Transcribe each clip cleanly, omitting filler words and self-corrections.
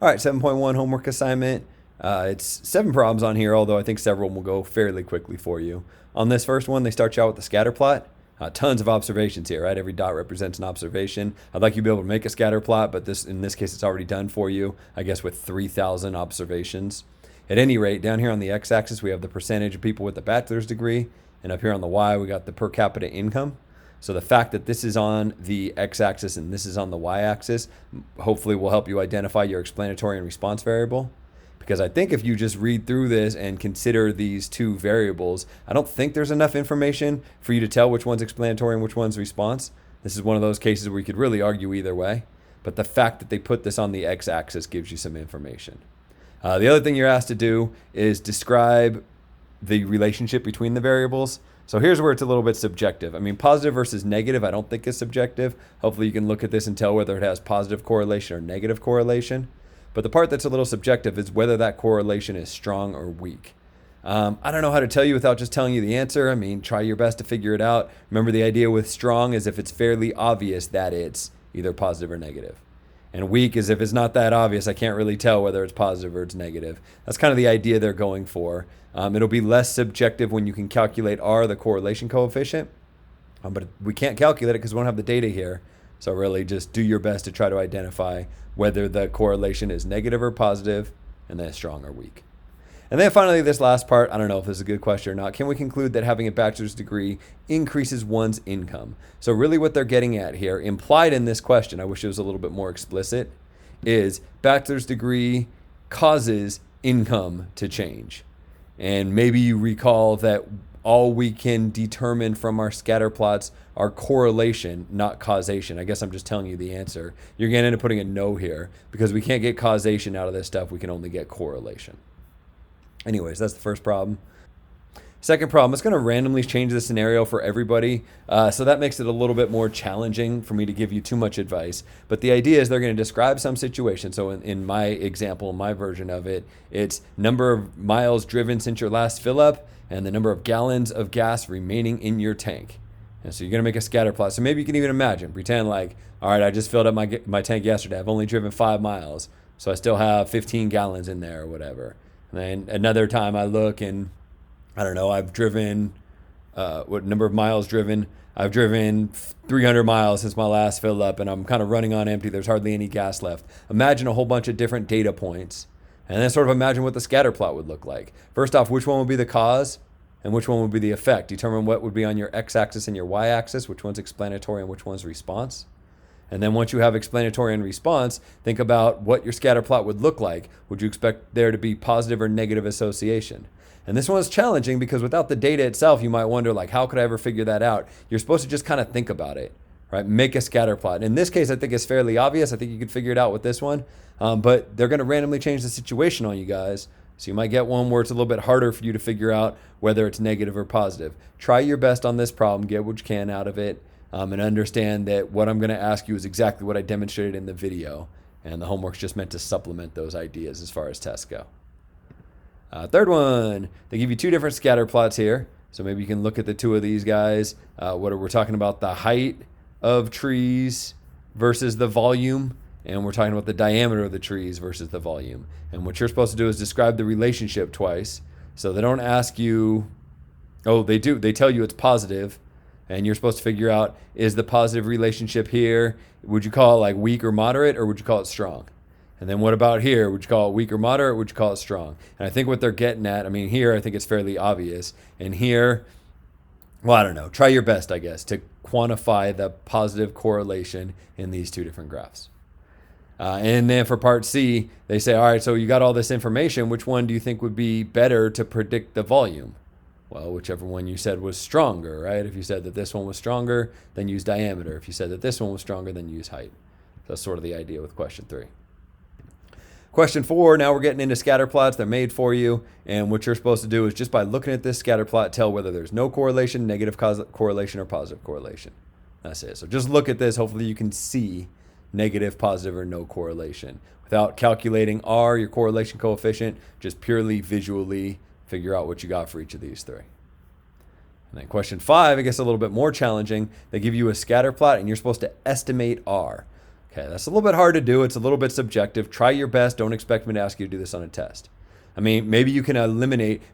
All right, 7.1 homework assignment. It's 7 problems on here, although I think several will go fairly quickly for you. On this first one, they start you out with the scatter plot. Tons of observations here, right? Every dot represents an observation. I'd like you to be able to make a scatter plot, but in this case, it's already done for you, I guess, with 3,000 observations. At any rate, down here on the x-axis, we have the percentage of people with a bachelor's degree, and up here on the y, we got the per capita income. So the fact that this is on the x-axis and this is on the y-axis hopefully will help you identify your explanatory and response variable. Because I think if you just read through this and consider these two variables, I don't think there's enough information for you to tell which one's explanatory and which one's response. This is one of those cases where you could really argue either way. But the fact that they put this on the x-axis gives you some information. The other thing you're asked to do is describe the relationship between the variables. So here's where it's a little bit subjective. I mean, positive versus negative, I don't think is subjective. Hopefully you can look at this and tell whether it has positive correlation or negative correlation. But the part that's a little subjective is whether that correlation is strong or weak. I don't know how to tell you without just telling you the answer. I mean, try your best to figure it out. Remember, the idea with strong is if it's fairly obvious that it's either positive or negative. And weak is if it's not that obvious, I can't really tell whether it's positive or it's negative. That's kind of the idea they're going for. It'll be less subjective when you can calculate R, the correlation coefficient. But we can't calculate it because we don't have the data here. So really just do your best to try to identify whether the correlation is negative or positive, and then strong or weak. And then finally, this last part, I don't know if this is a good question or not. Can we conclude that having a bachelor's degree increases one's income? So really what they're getting at here, implied in this question, I wish it was a little bit more explicit, is bachelor's degree causes income to change. And maybe you recall that all we can determine from our scatter plots are correlation, not causation. I guess I'm just telling you the answer. You're going to end up putting a no here because we can't get causation out of this stuff. We can only get correlation. Anyways, that's the first problem. Second problem, it's going to randomly change the scenario for everybody. So that makes it a little bit more challenging for me to give you too much advice. But the idea is they're going to describe some situation. So in my example, my version of it, it's number of miles driven since your last fill up and the number of gallons of gas remaining in your tank. And so you're going to make a scatter plot. So maybe you can even imagine, pretend like, all right, I just filled up my tank yesterday. I've only driven 5 miles. So I still have 15 gallons in there or whatever. And then another time I look and I don't know, I've driven, what number of miles driven? I've driven 300 miles since my last fill up and I'm kind of running on empty. There's hardly any gas left. Imagine a whole bunch of different data points and then sort of imagine what the scatter plot would look like. First off, which one would be the cause and which one would be the effect? Determine what would be on your x-axis and your y-axis, which one's explanatory and which one's response. And then once you have explanatory and response, think about what your scatter plot would look like. Would you expect there to be positive or negative association? And this one's challenging because without the data itself, you might wonder, like, how could I ever figure that out? You're supposed to just kind of think about it, right? Make a scatter plot. In this case, I think it's fairly obvious. I think you could figure it out with this one. But they're going to randomly change the situation on you guys. So you might get one where it's a little bit harder for you to figure out whether it's negative or positive. Try your best on this problem. Get what you can out of it. And understand that what I'm going to ask you is exactly what I demonstrated in the video. And the homework's just meant to supplement those ideas as far as tests go. Third one, they give you 2 different scatter plots here. So maybe you can look at the 2 of these guys. We're talking about the height of trees versus the volume. And we're talking about the diameter of the trees versus the volume. And what you're supposed to do is describe the relationship twice. So they don't ask you, oh, they do. They tell you it's positive. And you're supposed to figure out, is the positive relationship here, would you call it like weak or moderate, or would you call it strong? And then what about here? Would you call it weak or moderate, or would you call it strong? And I think what they're getting at, I mean, here I think it's fairly obvious. And here, well, I don't know. Try your best, I guess, to quantify the positive correlation in these 2 different graphs. And then for part C, they say, all right, so you got all this information. Which one do you think would be better to predict the volume? Well, whichever one you said was stronger, right? If you said that this one was stronger, then use diameter. If you said that this one was stronger, then use height. That's sort of the idea with question 3. Question 4, now we're getting into scatter plots. They're made for you. And what you're supposed to do is just by looking at this scatter plot, tell whether there's no correlation, negative correlation, or positive correlation. That's it. So just look at this. Hopefully you can see negative, positive, or no correlation. Without calculating R, your correlation coefficient, just purely visually figure out what you got for each of these 3. And then question 5, I guess a little bit more challenging. They give you a scatter plot and you're supposed to estimate R. Okay, that's a little bit hard to do. It's a little bit subjective. Try your best. Don't expect me to ask you to do this on a test. I mean, maybe you can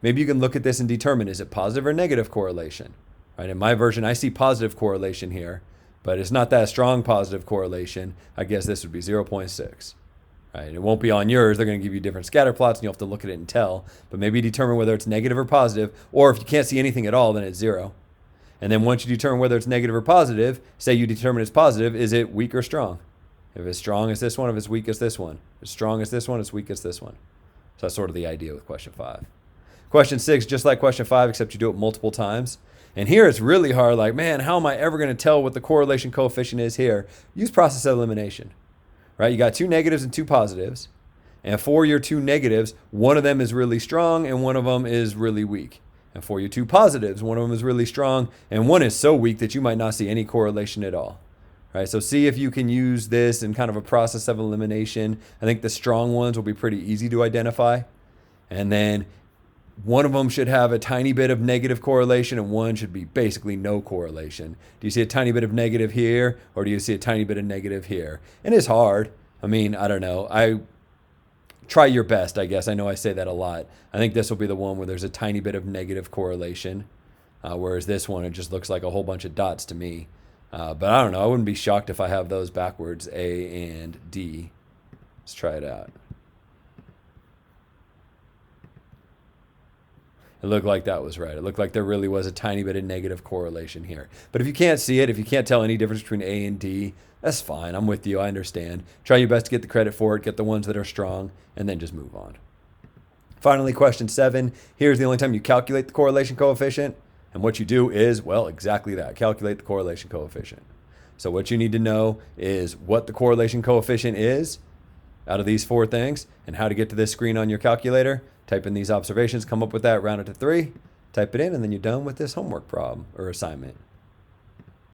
maybe you can look at this and determine, is it positive or negative correlation? Right? In my version, I see positive correlation here, but it's not that strong positive correlation. I guess this would be 0.6. Right? It won't be on yours. They're going to give you different scatter plots, and you'll have to look at it and tell. But maybe determine whether it's negative or positive, or if you can't see anything at all, then it's 0. And then once you determine whether it's negative or positive, say you determine it's positive, is it weak or strong? If it's strong, it's this one. If it's weak, it's this one. If it's strong, it's this one. If it's weak, it's this one. So that's sort of the idea with question 5. Question 6, just like question 5, except you do it multiple times. And here it's really hard. Like, man, how am I ever going to tell what the correlation coefficient is here? Use process of elimination. Right? You got 2 negatives and 2 positives. And for your 2 negatives, one of them is really strong and one of them is really weak. And for your 2 positives, one of them is really strong and one is so weak that you might not see any correlation at all. Right, so see if you can use this in kind of a process of elimination. I think the strong ones will be pretty easy to identify. And then one of them should have a tiny bit of negative correlation and one should be basically no correlation. Do you see a tiny bit of negative here or do you see a tiny bit of negative here? And it's hard. I mean, I don't know. Try your best, I guess. I know I say that a lot. I think this will be the one where there's a tiny bit of negative correlation, whereas this one, it just looks like a whole bunch of dots to me. But I don't know. I wouldn't be shocked if I have those backwards, A and D. Let's try it out. It looked like that was right. It looked like there really was a tiny bit of negative correlation here. But if you can't see it, if you can't tell any difference between A and D, that's fine. I'm with you. I understand. Try your best to get the credit for it, get the ones that are strong, and then just move on. Finally, question 7. Here's the only time you calculate the correlation coefficient. And what you do is, well, exactly that. Calculate the correlation coefficient. So what you need to know is what the correlation coefficient is out of these 4 things and how to get to this screen on your calculator. Type in these observations, come up with that, round it to 3, type it in, and then you're done with this homework problem or assignment.